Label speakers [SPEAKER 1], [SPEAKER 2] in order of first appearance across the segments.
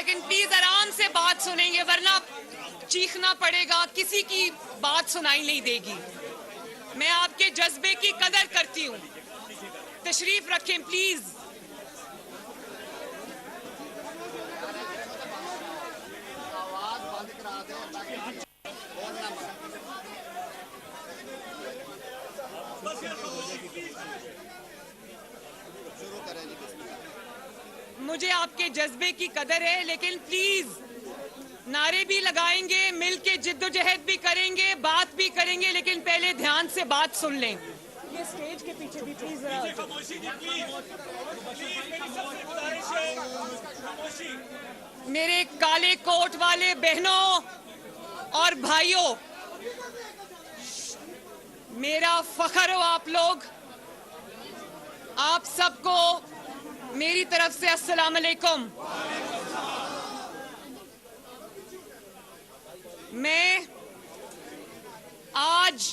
[SPEAKER 1] लेकिन प्लीज आराम से बात सुनेंगे, वरना चीखना पड़ेगा, किसी की बात सुनाई नहीं देगी। मैं आपके जज्बे की कदर करती हूँ। तशरीफ रखें प्लीज। मुझे आपके जज्बे की कदर है, लेकिन प्लीज नारे भी लगाएंगे, मिलके जिद्दोजहद भी करेंगे, बात भी करेंगे, लेकिन पहले ध्यान से बात सुन लें। ये स्टेज के पीछे भी प्लीज मेरे काले कोट वाले बहनों और भाइयों, मेरा फख्र हो आप लोग। आप सबको मेरी तरफ से अस्सलाम वालेकुम। मैं आज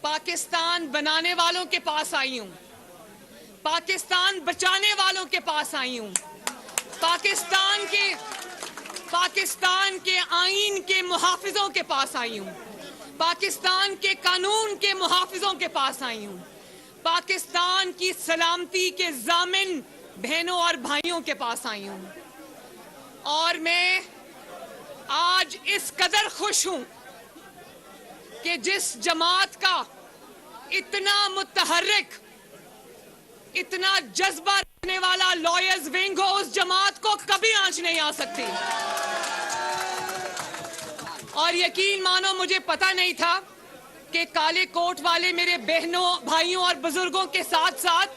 [SPEAKER 1] पाकिस्तान बनाने वालों के पास आई हूं, पाकिस्तान बचाने वालों के पास आई हूं, पाकिस्तान के आईन के मुहाफिजों के पास आई हूं, पाकिस्तान के कानून के मुहाफिजों के पास आई हूं, पाकिस्तान की सलामती के जामिन बहनों और भाइयों के पास आई हूं। और मैं आज इस कदर खुश हूं कि जिस जमात का इतना मुतहर्रिक, इतना जज्बा रखने वाला लॉयर्स विंग हो, उस जमात को कभी आंच नहीं आ सकती। और यकीन मानो, मुझे पता नहीं था कि काले कोट वाले मेरे बहनों, भाइयों और बुजुर्गों के साथ साथ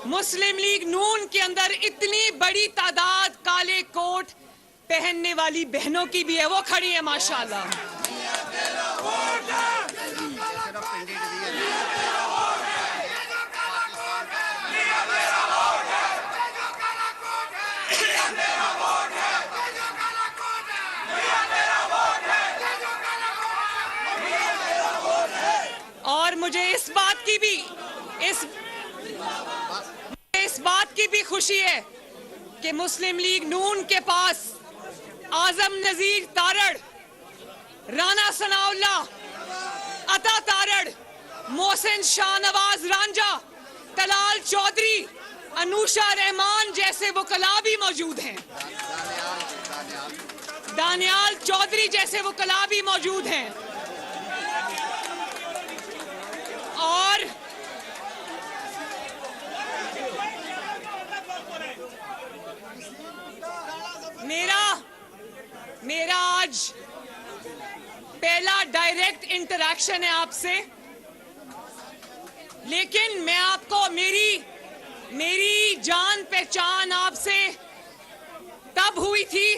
[SPEAKER 1] मुस्लिम लीग नून के अंदर इतनी बड़ी तादाद काले कोट पहनने वाली बहनों की भी है, वो खड़ी है माशाल्लाह। और मुझे इस बात की भी खुशी है कि मुस्लिम लीग नून के पास आजम नजीर तारड़, राना सनाउल्लाह, अता तारड़, मोहसिन शाहनवाज रांझा, तलाल चौधरी, अनुषा रहमान जैसे वकला भी मौजूद हैं, दानियाल चौधरी जैसे वकला भी मौजूद हैं। और मेरा आज पहला डायरेक्ट इंटरैक्शन है आपसे, लेकिन मैं आपको मेरी जान पहचान आपसे तब हुई थी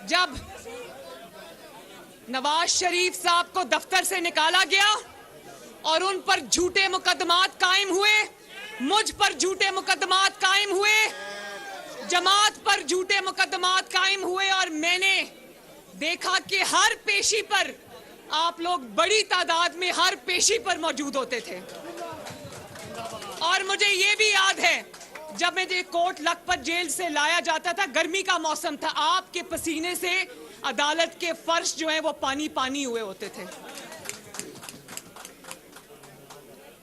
[SPEAKER 1] जब नवाज शरीफ साहब को दफ्तर से निकाला गया और उन पर झूठे मुकदमात कायम हुए, मुझ पर झूठे मुकदमात कायम हुए, जमात पर झूठे मुकदमात कायम हुए। और मैंने देखा कि हर पेशी पर आप लोग बड़ी तादाद में हर पेशी पर मौजूद होते थे। और मुझे ये भी याद है जब मुझे कोट लखपत जेल से लाया जाता था, गर्मी का मौसम था, आपके पसीने से अदालत के फर्श जो है वो पानी पानी हुए होते थे।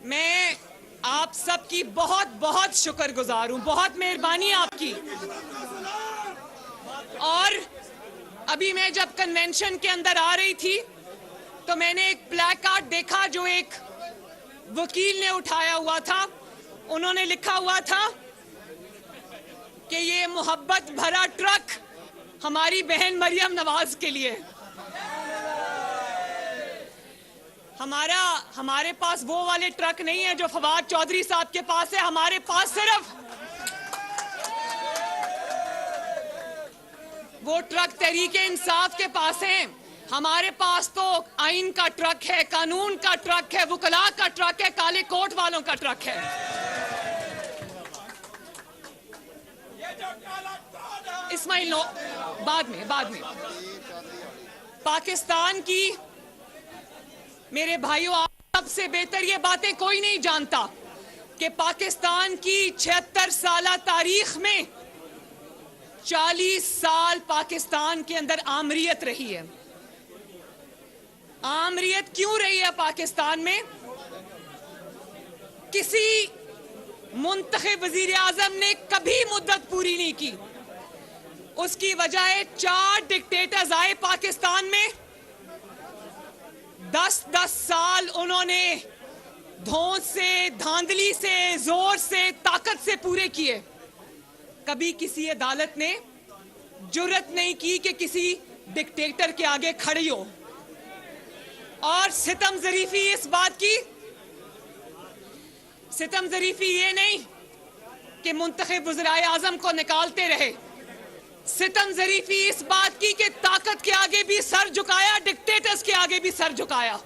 [SPEAKER 1] मैं आप सबकी बहुत बहुत शुक्रगुजार हूं, बहुत मेहरबानी आपकी। और अभी मैं जब कन्वेंशन के अंदर आ रही थी तो मैंने एक प्लेकार्ड देखा जो एक वकील ने उठाया हुआ था। उन्होंने लिखा हुआ था कि ये मोहब्बत भरा ट्रक हमारी बहन मरियम नवाज के लिए। हमारे पास वो वाले ट्रक नहीं है जो फवाद चौधरी साहब के पास है। हमारे पास सिर्फ वो ट्रक तहरीके इंसाफ के पास है। हमारे पास तो आइन का ट्रक है, कानून का ट्रक है, वकला का ट्रक है, काले कोट वालों का ट्रक है। इस्माइल बाद में पाकिस्तान की मेरे भाइयों, आप सबसे बेहतर ये बातें कोई नहीं जानता कि पाकिस्तान की 76 साला तारीख में 40 साल पाकिस्तान के अंदर आमरीयत रही है। आमरीयत क्यों रही है पाकिस्तान में? किसी मुंतखब वजीर आजम ने कभी मुद्दत पूरी नहीं की। उसकी वजह 4 डिक्टेटर्स आए पाकिस्तान में, 10-10 साल उन्होंने धौंस से, धांधली से, जोर से, ताकत से पूरे किए। कभी किसी अदालत ने जुर्रत नहीं की कि किसी डिक्टेटर के आगे खड़ी हो। और सितम ज़रीफी इस बात की, सितम ज़रीफी ये नहीं कि मुंतखब वज़ीर आज़म को निकालते रहे, सितम ज़रीफी इस बात की कि ताकत के आगे भी सर झुकाया, डिक्टेटर्स के आगे भी सर झुकाया।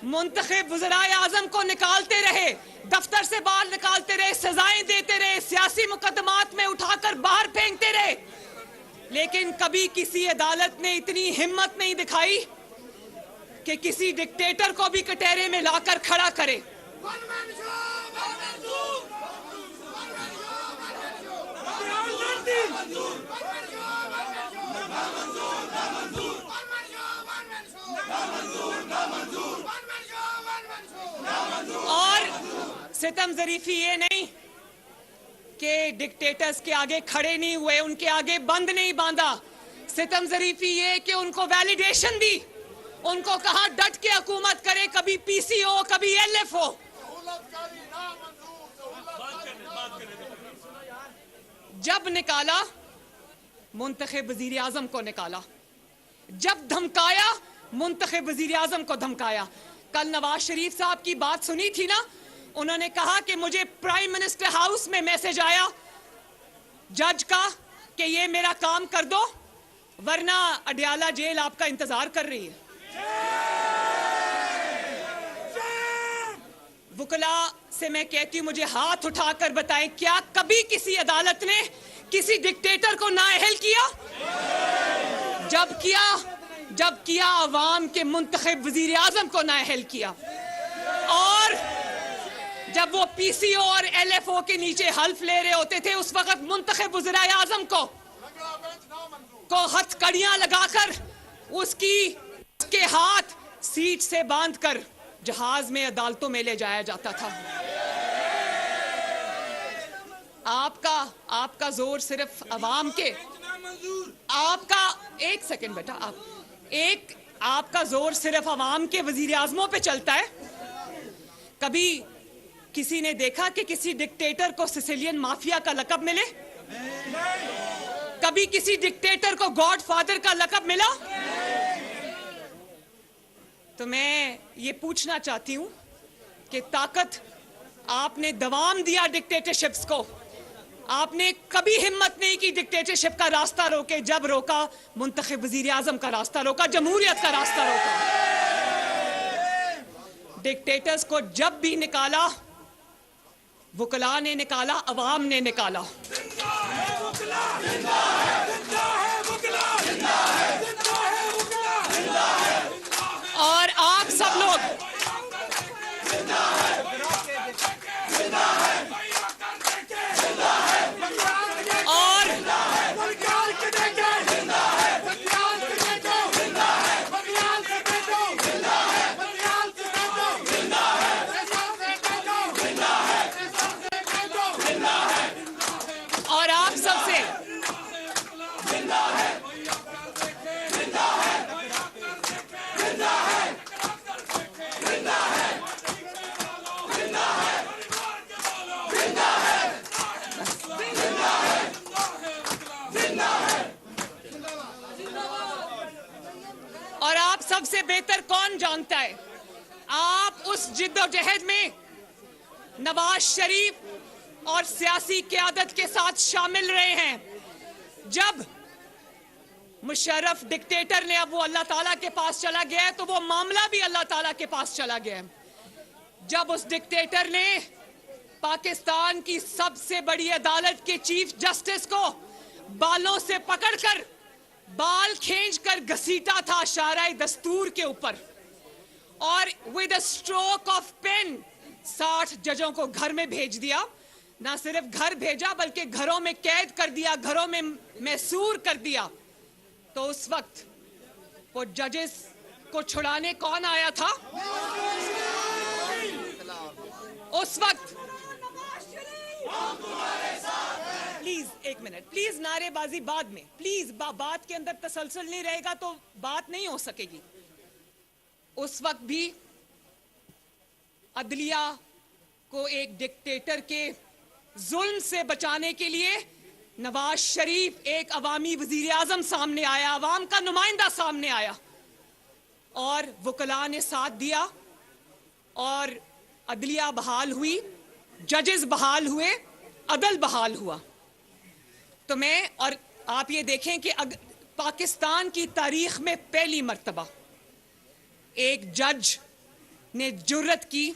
[SPEAKER 1] मुंतखब वज़ीर आज़म को निकालते रहे, दफ्तर से बाहर निकालते रहे, सजाएं देते रहे, सियासी मुकदमात में उठाकर बाहर फेंकते रहे, लेकिन कभी किसी अदालत ने इतनी हिम्मत नहीं दिखाई कि किसी डिक्टेटर को भी कटहरे में लाकर खड़ा करे। और सितम ज़रीफी ये नहीं कि डिक्टेटर्स के आगे खड़े नहीं हुए, उनके आगे बंद नहीं बांधा। सितम ज़रीफी ये कि उनको वैलिडेशन दी, उनको कहा डट के हुकूमत करे, कभी पीसीओ, कभी एलएफओ। जब निकाला मुंतखब वजीर आजम को निकाला, जब धमकाया मुंतखब वजीर आजम को धमकाया। कल नवाज शरीफ साहब की बात सुनी थी ना, उन्होंने कहा कि मुझे प्राइम मिनिस्टर हाउस में मैसेज आया जज का कि ये मेरा काम कर दो वरना अडयाला जेल आपका इंतजार कर रही है। वुकला से मैं कहती हूं, मुझे हाथ उठाकर बताएं, क्या कभी किसी अदालत ने किसी डिक्टेटर को नाअहल किया? जब किया अवाम के मुंतखब वजीर आजम को नाअहल किया। और जब वो पीसीओ और एलएफओ के नीचे हल्फ ले रहे होते थे, उस वक्त मुंतखब वजीर आजम को हथकड़ियां लगाकर उसके हाथ सीट से बांधकर जहाज में अदालतों में ले जाया जाता था। आपका जोर सिर्फ अवाम के, आपका एक सेकंड बेटा, आपका जोर सिर्फ अवाम के वजीर आजमों पे चलता है। कभी किसी ने देखा कि किसी डिक्टेटर को सिसिलियन माफिया का लकब मिले? कभी किसी डिक्टेटर को गॉडफादर का लकब मिला? तो मैं ये पूछना चाहती हूं कि ताकत आपने दवाम दिया डिक्टेटरशिप्स को, आपने कभी हिम्मत नहीं की डिक्टेटरशिप का रास्ता रोके। जब रोका मुंतखब वजीर आजम का रास्ता रोका, जमहूरियत का रास्ता रोका। डिक्टेटर्स को जब भी निकाला, वुकला ने निकाला, अवाम ने निकाला। और आप सब लोग सबसे बेहतर कौन जानता है? आप उस जिद्दोजहद में नवाज शरीफ और सियासी क़यादत के साथ शामिल रहे हैं। जब मुशर्रफ डिक्टेटर ने, अब वो अल्लाह ताला के पास चला गया है, तो वो मामला भी अल्लाह ताला के पास चला गया है। जब उस डिक्टेटर ने पाकिस्तान की सबसे बड़ी अदालत के चीफ जस्टिस को बालों से पकड़कर, बाल खींचकर घसीटा था शाराए दस्तूर के ऊपर, और with a stroke of pen 60 जजों को घर में भेज दिया। ना सिर्फ घर भेजा बल्कि घरों में कैद कर दिया, घरों में मैसूर कर दिया। तो उस वक्त वो जजेस को छुड़ाने कौन आया था? उस वक्त प्लीज एक मिनट, प्लीज नारेबाजी बाद में, प्लीज बात के अंदर तसलसल नहीं रहेगा तो बात नहीं हो सकेगी। उस वक्त भी अदलिया को एक डिक्टेटर के जुल्म से बचाने के लिए नवाज शरीफ एक अवामी वजीर आजम सामने आया, अवाम का नुमाइंदा सामने आया और वकला ने साथ दिया और अदलिया बहाल हुई, जजेस बहाल हुए, अदल बहाल हुआ। तो मैं और आप ये देखें कि पाकिस्तान की तारीख में पहली मर्तबा एक जज ने जुर्रत की,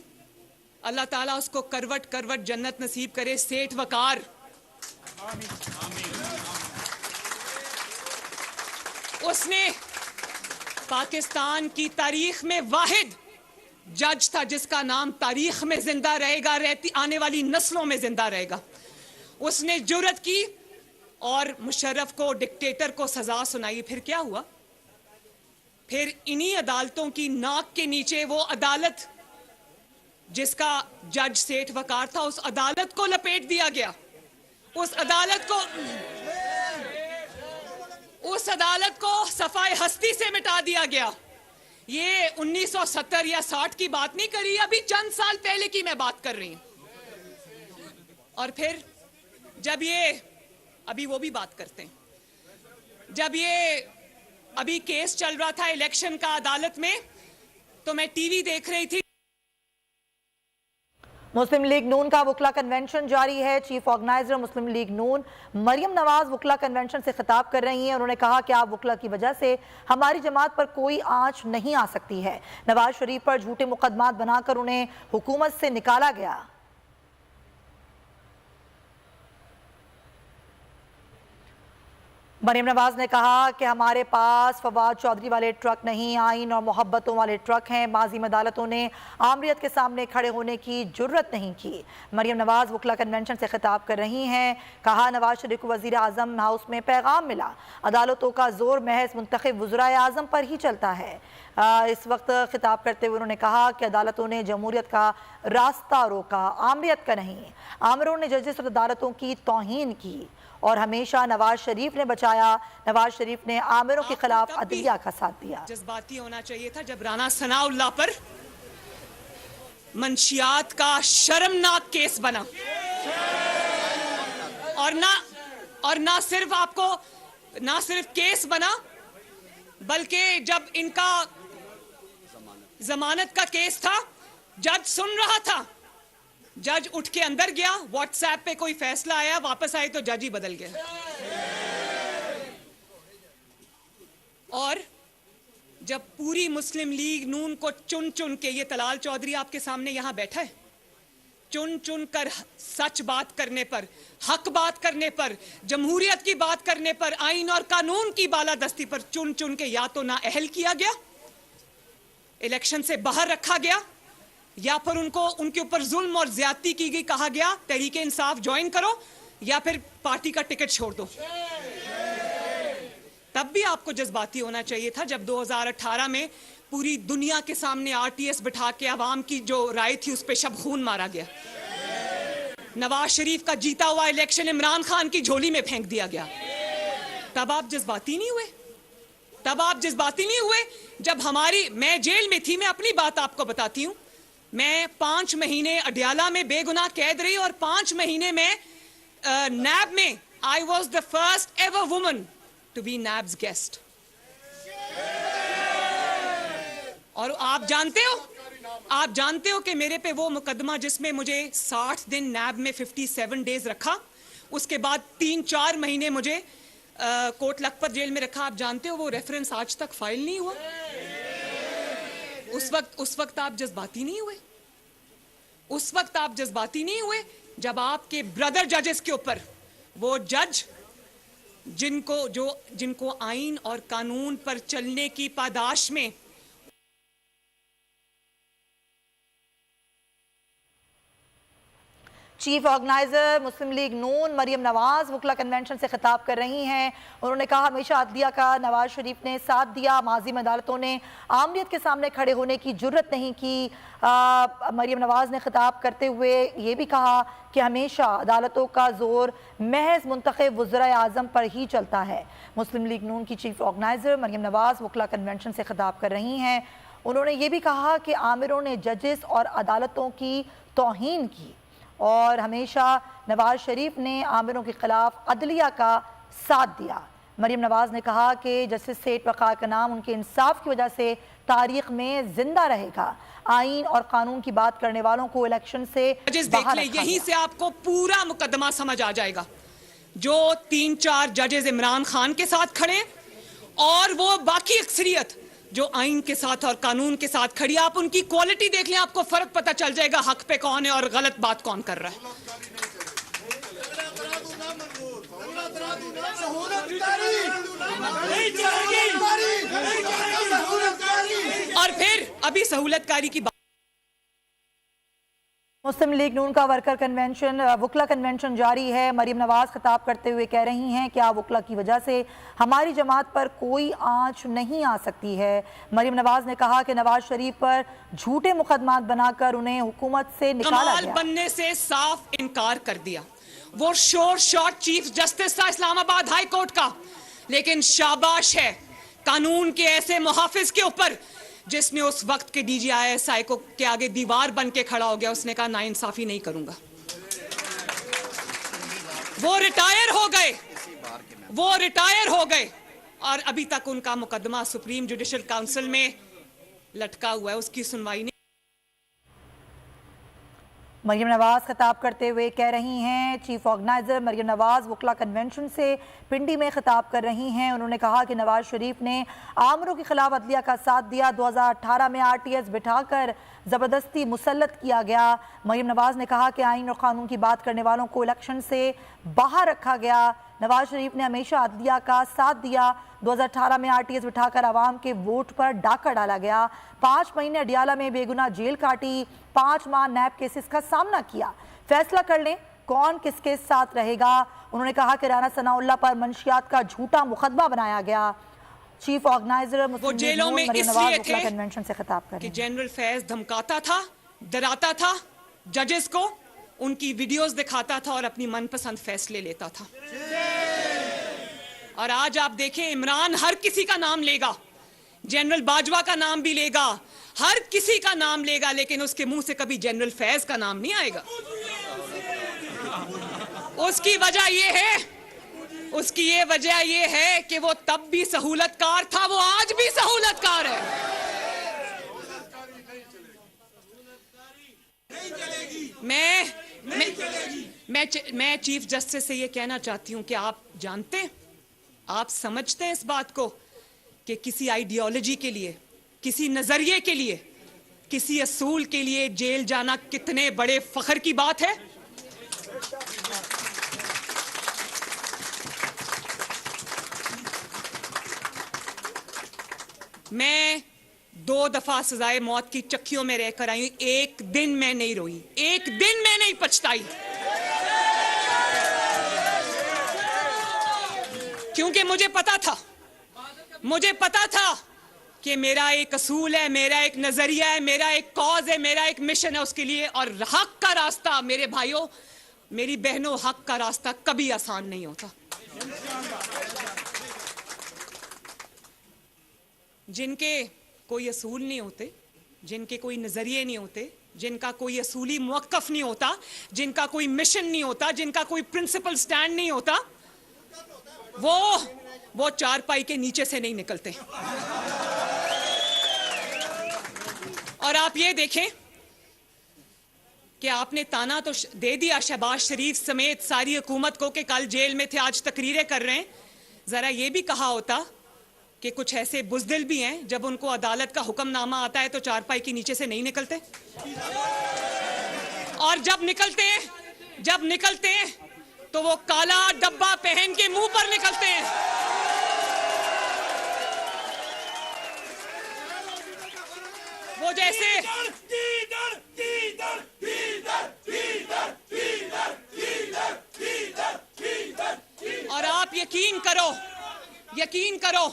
[SPEAKER 1] अल्लाह ताला उसको करवट करवट जन्नत नसीब करे, सेठ वकार, उसने पाकिस्तान की तारीख में वाहिद जज था जिसका नाम तारीख में जिंदा रहेगा, रहती आने वाली नस्लों में जिंदा रहेगा। उसने जुर्रत की और मुशर्रफ को, डिक्टेटर को सजा सुनाई। फिर क्या हुआ? फिर इन्हीं अदालतों की नाक के नीचे वो अदालत जिसका जज सेठ वकार था, उस अदालत को लपेट दिया गया। उस अदालत को सफाई हस्ती से मिटा दिया गया। ये 1970 या 60 की बात नहीं करी, अभी चंद साल पहले की मैं बात कर रही हूं। और फिर जब ये अभी वो भी बात करते हैं, जब ये अभी केस चल रहा था इलेक्शन का अदालत में, तो मैं टीवी देख रही थी।
[SPEAKER 2] मुस्लिम लीग नून का वकला कन्वेंशन जारी है। चीफ ऑर्गेनाइजर मुस्लिम लीग नून मरियम नवाज वकला कन्वेंशन से खिताब कर रही हैं। उन्होंने कहा कि आप वकला की वजह से हमारी जमात पर कोई आंच नहीं आ सकती है। नवाज शरीफ पर झूठे मुकदमात बनाकर उन्हें हुकूमत से निकाला गया। मरियम नवाज ने कहा कि हमारे पास फवाद चौधरी वाले ट्रक नहीं, आइन और मोहब्बतों वाले ट्रक हैं। माजी में अदालतों ने आमरीत के सामने खड़े होने की जुर्रत नहीं की। मरियम नवाज वकला कन्वेंशन से खिताब कर रही हैं। कहा, नवाज शरीफ को वजीर आजम हाउस में पैगाम मिला, अदालतों का जोर महज मुंतखब वज़राए आजम पर ही चलता है। इस वक्त खिताब करते हुए उन्होंने कहा कि अदालतों ने जमहूरियत का रास्ता रोका, आमरीत का नहीं। आमरों ने जजेस और अदालतों की तौहीन की और हमेशा नवाज शरीफ ने बचाया। नवाज शरीफ ने आमिरों के खिलाफ अदलिया का साथ दिया।
[SPEAKER 1] जज्बाती होना चाहिए था जब राना सनाउल्लाह पर मंशियात का शर्मनाक केस बना, और ना सिर्फ केस बना, बल्कि जब इनका जमानत का केस था, जज सुन रहा था, जज उठ के अंदर गया, व्हाट्सएप पे कोई फैसला आया, वापस आए तो जज ही बदल गया। और जब पूरी मुस्लिम लीग नून को चुन चुन के, ये तलाल चौधरी आपके सामने यहां बैठा है, चुन चुन कर सच बात करने पर, हक बात करने पर, जमहूरियत की बात करने पर, आइन और कानून की बालादस्ती पर चुन चुन के या तो नाअहल किया गया, इलेक्शन से बाहर रखा गया, या फिर उनके ऊपर जुल्म और ज्यादती की गई, कहा गया तहरीके इंसाफ ज्वाइन करो या फिर पार्टी का टिकट छोड़ दो। तब भी आपको जज्बाती होना चाहिए था जब 2018 में पूरी दुनिया के सामने आरटीएस बिठा के आवाम की जो राय थी उस पर शब खून मारा गया। नवाज शरीफ का जीता हुआ इलेक्शन इमरान खान की झोली में फेंक दिया गया। तब आप जज्बाती नहीं हुए? तब आप जज्बाती नहीं हुए जब मैं जेल में थी। मैं अपनी बात आपको बताती हूं। मैं 5 महीने अडियाला में बेगुनाह कैद रही और 5 महीने में नैब में I was the first ever woman to be NAB's guest. और आप जानते हो कि मेरे पे वो मुकदमा जिसमें मुझे 60 दिन नैब में 57 डेज रखा, उसके बाद 3-4 महीने मुझे कोट लखपत जेल में रखा। आप जानते हो वो रेफरेंस आज तक फाइल नहीं हुआ। उस वक्त आप जज्बाती नहीं हुए? उस वक्त आप जज्बाती नहीं हुए जब आपके ब्रदर जजेस के ऊपर वो जज जिनको आइन और कानून पर चलने की पादाश में
[SPEAKER 2] चीफ ऑर्गेनाइजर मुस्लिम लीग नून मरियम नवाज वकला कन्वेंशन से खिताब कर रही हैं। उन्होंने कहा हमेशा अदलिया का नवाज शरीफ ने साथ दिया, माजी में अदालतों ने आमरीत के सामने खड़े होने की जुर्रत नहीं की। मरियम नवाज ने खिताब करते हुए ये भी कहा कि हमेशा अदालतों का जोर महज मुंतखब वज़राए आज़म पर ही चलता है। मुस्लिम लीग नून की चीफ ऑर्गेनाइजर मरियम नवाज वकला कन्वेंशन से खिताब कर रही हैं। उन्होंने ये भी कहा कि आमिरों ने जजेस और अदालतों की तौहीन की और हमेशा नवाज शरीफ ने आमिरों के खिलाफ अदलिया का साथ दिया। मरियम नवाज ने कहा कि जस्टिस सेठ वक़ार का नाम उनके इंसाफ की वजह से तारीख में जिंदा रहेगा। आईन और कानून की बात करने वालों को इलेक्शन से बाहर रखा
[SPEAKER 1] यहीं से आपको पूरा मुकदमा समझ आ जाएगा। जो 3-4 जजेस इमरान खान के साथ खड़े और वो बाकी अक्सरियत जो आइन के साथ और कानून के साथ खड़ी, आप उनकी क्वालिटी देख लें, आपको फर्क पता चल जाएगा हक पे कौन है और गलत बात कौन कर रहा है। और फिर अभी सहूलतकारी की बात,
[SPEAKER 2] मुस्लिम लीग नून का वर्कर कन्वेंशन वकला कन्वेंशन जारी है। मरियम नवाज खिताब करते हुए कह रही हैं कि आप वकला की वजह से हमारी जमात पर कोई आंच नहीं आ सकती है। मरियम नवाज ने कहा कि नवाज शरीफ पर झूठे मुकदमात बनाकर उन्हें हुकूमत से निकाला गया।
[SPEAKER 1] बनने से साफ इनकार कर दिया। वो शोर शॉट चीफ जस्टिस था इस्लामाबाद हाई कोर्ट का, लेकिन शाबाश है कानून के ऐसे मुहाफिज के ऊपर जिसने उस वक्त के DGISI को के आगे दीवार बन के खड़ा हो गया। उसने कहा नाइंसाफी नहीं करूंगा। वो रिटायर हो गए और अभी तक उनका मुकदमा सुप्रीम जुडिशल काउंसिल में लटका हुआ है, उसकी सुनवाई नहीं।
[SPEAKER 2] मरियम नवाज खिताब करते हुए कह रही हैं, चीफ ऑर्गेनाइजर मरियम नवाज वकला कन्वेंशन से पिंडी में खिताब कर रही हैं। उन्होंने कहा कि नवाज शरीफ ने आमरों के खिलाफ अदलिया का साथ दिया। 2018 में RTS बिठाकर ज़बरदस्ती मुसल्लत किया गया। मरियम नवाज ने कहा कि आइन और कानून की बात करने वालों को इलेक्शन से बाहर रखा गया। नवाज शरीफ ने हमेशा अदलिया का साथ दिया। 2018 में RTS बिठाकर आवाम के वोट पर डाका डाला गया। 5 महीने अडियाला में बेगुनाह जेल काटी। 5 माह नैब केसेस का सामना किया। फैसला कर लें कौन किसके साथ रहेगा। उन्होंने कहा कि राना सनाउल्लाह पर मंशियात का झूठा मुकदमा बनाया गया। चीफ ऑर्गेनाइजर मुस्लिम
[SPEAKER 1] जेलों में
[SPEAKER 2] मरियम नवाज
[SPEAKER 1] इसलिए
[SPEAKER 2] वकला
[SPEAKER 1] थे
[SPEAKER 2] कन्वेंशन से खिताब कर
[SPEAKER 1] कि जनरल फैज धमकाता था, डराता था जजेस को, उनकी वीडियोस दिखाता था और अपनी मनपसंद फैसले लेता था। और आज आप देखें इमरान हर किसी का नाम लेगा, जनरल बाजवा का नाम भी लेगा, हर किसी का नाम लेगा, लेकिन उसके मुंह से कभी जनरल फैज का नाम नहीं आएगा। उसकी वजह यह है कि वो तब भी सहूलतकार था, वो आज भी सहूलतकार है। मैं चीफ जस्टिस से ये कहना चाहती हूं कि आप जानते हैं, आप समझते हैं इस बात को कि किसी आइडियोलॉजी के लिए, किसी नजरिए के लिए, किसी असूल के लिए जेल जाना कितने बड़े फख्र की बात है। मैं 2 दफा सजाए मौत की चक्कियों में रहकर आई हूं। एक दिन मैं नहीं रोई, एक दिन मैं नहीं पछताई, क्योंकि मुझे पता था कि मेरा एक असूल है, मेरा एक नजरिया है, मेरा एक कॉज है, मेरा एक मिशन है उसके लिए। और हक का रास्ता, मेरे भाइयों मेरी बहनों, हक का रास्ता कभी आसान नहीं होता। जिनके कोई असूल नहीं होते, जिनके कोई नजरिए नहीं होते, जिनका कोई असूली मुवक्कफ नहीं होता, जिनका कोई मिशन नहीं होता, जिनका कोई प्रिंसिपल स्टैंड नहीं होता, वो चारपाई के नीचे से नहीं निकलते। और आप ये देखें कि आपने ताना तो दे दिया शहबाज शरीफ समेत सारी हुकूमत को कि कल जेल में थे, आज तकरीरें कर रहे हैं। जरा ये भी कहा होता कि कुछ ऐसे बुज़दिल भी हैं, जब उनको अदालत का हुक्मनामा आता है तो चारपाई के नीचे से नहीं निकलते, और जब निकलते हैं तो वो काला डब्बा पहन के मुंह पर निकलते हैं। वो जैसे यकीन करो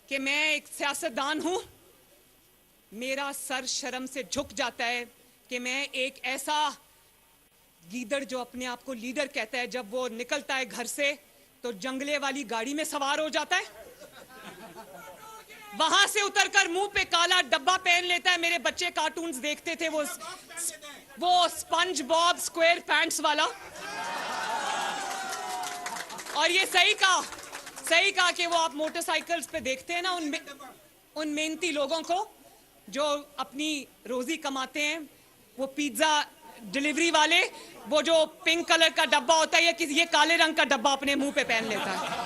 [SPEAKER 1] कि मैं एक सियासतदान हूं। मेरा सर शर्म से झुक जाता है कि मैं एक ऐसा गीदड़ जो अपने आप को लीडर कहता है, जब वो निकलता है घर से तो जंगले वाली गाड़ी में सवार हो जाता है, वहां से उतरकर मुंह पे काला डब्बा पहन लेता है। मेरे बच्चे कार्टून्स देखते थे, वो स्पंज बॉब स्क्वायर पैंट्स वाला। और ये सही कहा कि वो आप मोटरसाइकिल्स पे देखते हैं ना उन मेहनती लोगों को जो अपनी रोजी कमाते हैं, वो पिज्जा डिलीवरी वाले, वो जो पिंक कलर का डब्बा होता है ये काले रंग का डब्बा अपने मुंह पे पहन लेता है।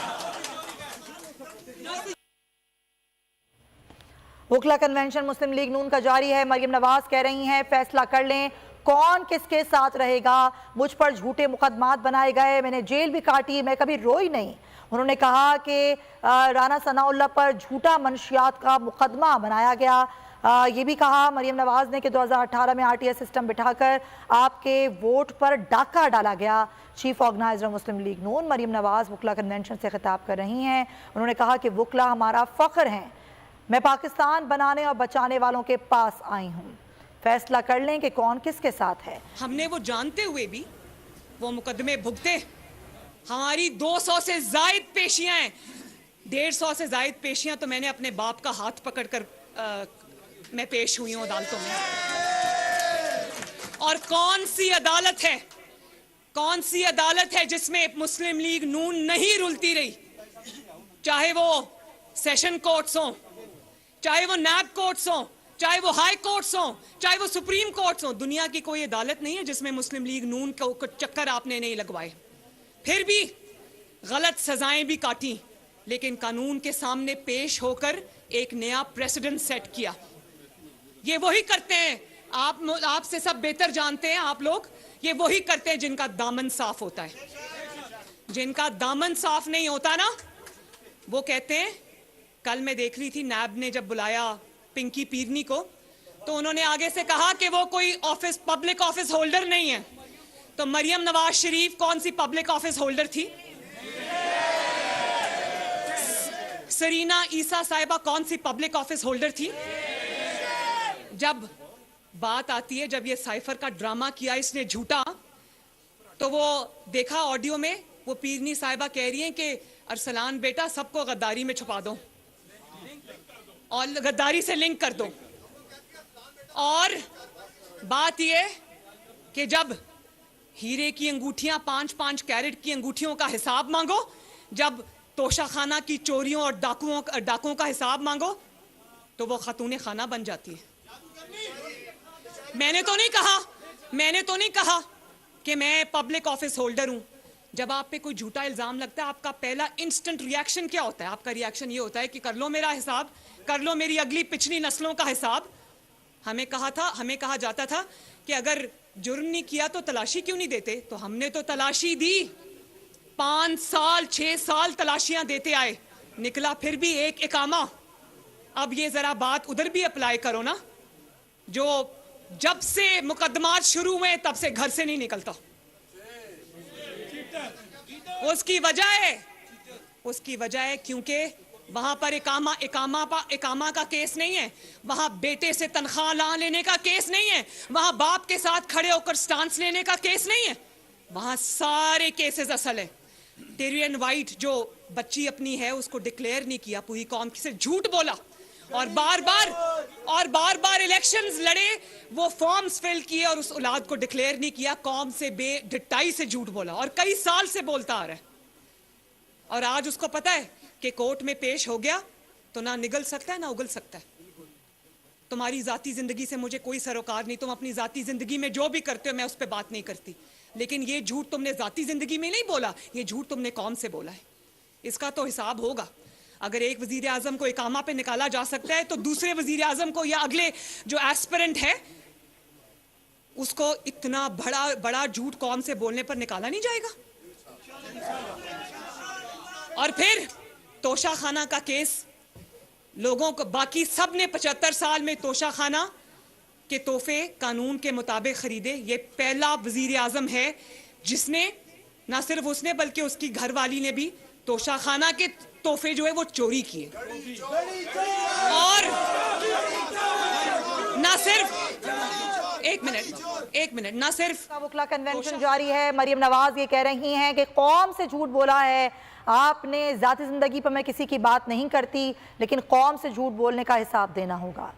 [SPEAKER 2] वकला कन्वेंशन मुस्लिम लीग नून का जारी है। मरियम नवाज कह रही हैं फैसला कर लें कौन किसके साथ रहेगा। मुझ पर झूठे मुकदमात बनाए गए, मैंने जेल भी काटी, मैं कभी रोई नहीं। उन्होंने कहा कि राना सनाउल्लाह पर झूठा मंशियात का मुकदमा बनाया गया। ये भी कहा मरियम नवाज ने कि 2018 में आरटीआई सिस्टम बिठाकर आपके वोट पर डाका डाला गया। चीफ ऑर्गेनाइजर मुस्लिम लीग नून मरियम नवाज वकला कन्वेंशन से खिताब कर रही हैं। उन्होंने कहा कि वकला हमारा फ़ख्र हैं, मैं पाकिस्तान बनाने और बचाने वालों के पास आई हूँ, फैसला कर लें कि कौन किसके साथ है।
[SPEAKER 1] हमने वो जानते हुए भी वो मुकदमे भुगते। हमारी 200 से जायद पेशियां हैं, 150 से जायद पेशियां तो मैंने अपने बाप का हाथ पकड़कर मैं पेश हुई हूं अदालतों में। और कौन सी अदालत है जिसमें मुस्लिम लीग नून नहीं रुलती रही, चाहे वो सेशन कोर्ट्स हों, चाहे वो नैब कोर्ट्स हों, चाहे वो हाई कोर्ट्स हों, चाहे वो सुप्रीम कोर्ट्स हों। दुनिया की कोई अदालत नहीं है जिसमें मुस्लिम लीग नून को चक्कर आपने नहीं लगवाए। फिर भी गलत सजाएं भी काटी, लेकिन कानून के सामने पेश होकर एक नया प्रेसिडेंट सेट किया। ये वही करते हैं, आपसे सब बेहतर जानते हैं आप लोग, ये वही करते हैं जिनका दामन साफ होता है। जिनका दामन साफ नहीं होता ना, वो कहते हैं। कल मैं देख रही थी नैब ने जब बुलाया पिंकी पीरनी को, तो उन्होंने आगे से कहा कि वो कोई पब्लिक ऑफिस होल्डर नहीं है। तो मरियम नवाज शरीफ कौन सी पब्लिक ऑफिस होल्डर थी? सरीना ईसा साहिबा कौन सी पब्लिक ऑफिस होल्डर थी? जब बात आती है, जब ये साइफर का ड्रामा किया इसने झूठा, तो वो देखा ऑडियो में, वो पीरनी साहिबा कह रही हैं कि अरसलान बेटा सबको गद्दारी में छुपा दो और गद्दारी से लिंक कर दो। और बात ये कि जब हीरे की अंगूठियां 5-5 कैरेट की अंगूठियों का हिसाब मांगो, जब तोशाखाना की चोरियों और डाकुओं का हिसाब मांगो, तो वो खातूने खाना बन जाती है। मैंने तो नहीं कहा कि मैं पब्लिक ऑफिस होल्डर हूं। जब आप पे कोई झूठा इल्जाम लगता है, आपका पहला इंस्टेंट रिएक्शन क्या होता है? आपका रिएक्शन ये होता है कि कर लो मेरा हिसाब, कर लो मेरी अगली पिछली नस्लों का हिसाब। हमें कहा जाता था कि अगर जुर्म नहीं किया तो तलाशी क्यों नहीं देते? तो हमने तो तलाशी दी, 5 साल 6 साल तलाशियां देते आए, निकला फिर भी एक इकामा। अब ये जरा बात उधर भी अप्लाई करो ना, जो जब से मुकदमात शुरू हुए तब से घर से नहीं निकलता। उसकी वजह है क्योंकि वहां पर इकामा का केस नहीं है, वहां बेटे से तनख्वाह लेने का केस नहीं है, वहां बाप के साथ खड़े होकर स्टांस लेने का केस नहीं है, वहां सारे केसेस असल है। टेरियन वाइट जो बच्ची अपनी है उसको डिक्लेयर नहीं किया, पूरी कौम से झूठ बोला और बार बार इलेक्शंस लड़े, वो फॉर्म्स फिल किए और उस औलाद को डिक्लेयर नहीं किया, कौम से बेढिठाई से झूठ बोला और कई साल से बोलता आ रहा है। और आज उसको पता है कि कोर्ट में पेश हो गया तो ना निगल सकता है ना उगल सकता है। तुम्हारी जाती जिंदगी से मुझे कोई सरोकार नहीं, तुम अपनी जाती जिंदगी में जो भी करते हो मैं उस पर बात नहीं करती, लेकिन ये झूठ तुमने जाती जिंदगी में नहीं बोला, ये झूठ तुमने कौम से बोला है। इसका तो हिसाब होगा। अगर एक वजीर आजम को इकामा पे निकाला जा सकता है तो दूसरे वजीर आजम को या अगले जो एस्पिरेंट है उसको इतना बड़ा झूठ कौम से बोलने पर निकाला नहीं जाएगा। और फिर तोशाखाना का केस, लोगों को बाकी सब ने 75 साल में तोशाखाना के तोहफे कानून के मुताबिक खरीदे। ये पहला वजीर आजम है जिसने ना सिर्फ उसने बल्कि उसकी घरवाली ने भी तोशाखाना के तोहफे जो है वो चोरी किए। और ना सिर्फ एक मिनट ना सिर्फ
[SPEAKER 2] वकला कन्वेंशन जारी है। मरियम नवाज ये कह रही हैं कि कौम से झूठ बोला है आपने, जाती जिंदगी पर मैं किसी की बात नहीं करती, लेकिन कौम से झूठ बोलने का हिसाब देना होगा।